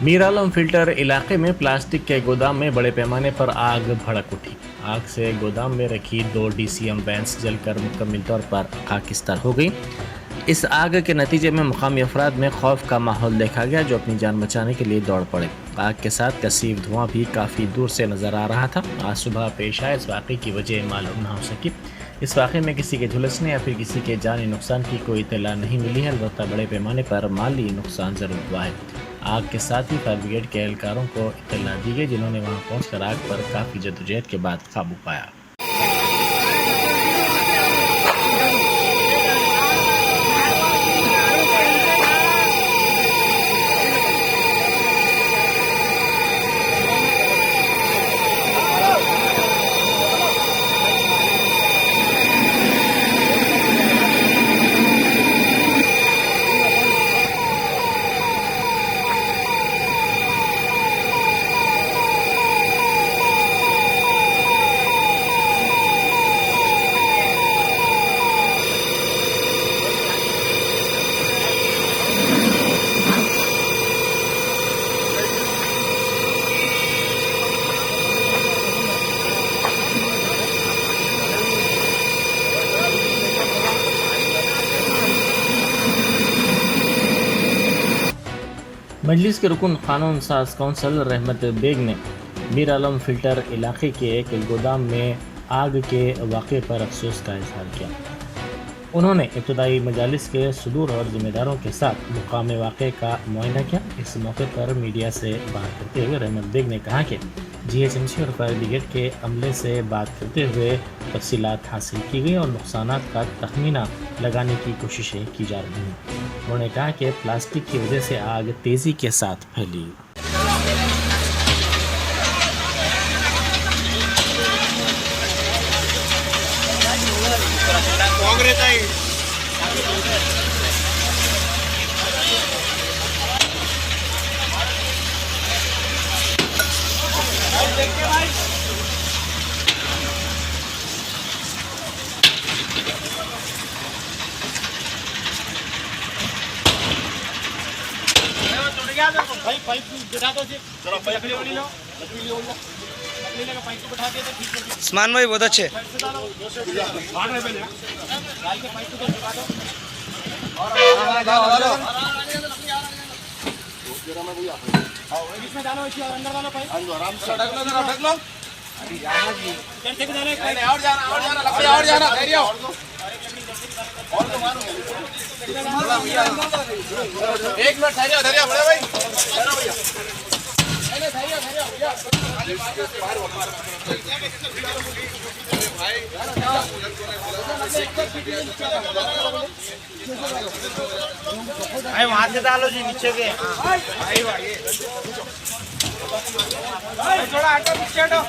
Mir Alam filter इलाके में plastic के गोदाम में बड़े पैमाने पर आग भड़क उठी। आग से गोदाम में रखी 2 DCM वैन्स जलकर मुकम्मल तौर पर खाकिस्तान हो गई। इस आग के नतीजे में मुकामी अफराद में खौफ का माहौल देखा गया, जो अपनी जान बचाने के लिए दौड़ पड़े। आग के साथ कसीफ धुआं भी काफ़ी दूर से नज़र आ रहा था। आज सुबह पेश आए इस वाक़े की वजह मालूम न हो सकी। इस वाक़े में किसी के झुलसने या फिर किसी के जानी नुकसान की कोई इत्तला नहीं मिली है, अलबत्ता बड़े पैमाने पर माली नुकसान ज़रूर हुआ है। आग के साथ ही फायर ब्रिगेड के एहलकारों को इत्तला दी गई, जिन्होंने वहां पहुंचकर आग पर काफ़ी जद्दोजहद के बाद काबू पाया। मजलिस के रुकन कानून साज कौंसल रहमत बेग ने मीर आलम फिल्टर इलाके के एक गोदाम में आग के वाक़े पर अफसोस का इजहार किया। उन्होंने इब्तदाई मजालिस के सदूर और ज़िम्मेदारों के साथ मुकाम वाक़े का मुआयना किया। इस मौके पर मीडिया से बात करते हुए रहमत बेग ने कहा कि GHMC और फायर ब्रिगेड के अमले से बात करते हुए तफसीलात हासिल की गई और नुकसानात का तखमीना लगाने की कोशिशें की जा रही हैं। उन्होंने कहा कि प्लास्टिक की वजह से आग तेज़ी के साथ फैली। भाई पाइप बिठा दो जी, जरा पाइप ले लो, लकड़ी ले लो, लकड़ी लेकर पाइप को बिठा दिया तो ठीक है। उस्मान भाई बहुत अच्छे। भाग रहे पहले डाल के पाइप को बिठा दो और जरा मैं भैया आओ इसमें डालो, इसी अंदर डालो पाइप, आराम से ढक लो, जरा ढक लो। अरे यार जी कैसे डालो, और जाना लकड़ी और जाना, धैर्य और तो मारो भैया, 1 मिनट धैर्य बड़े भाई, भैया धैर्य भैया भाई वहां से डालो जी नीचे के, थोड़ा आटा पीछे हटो।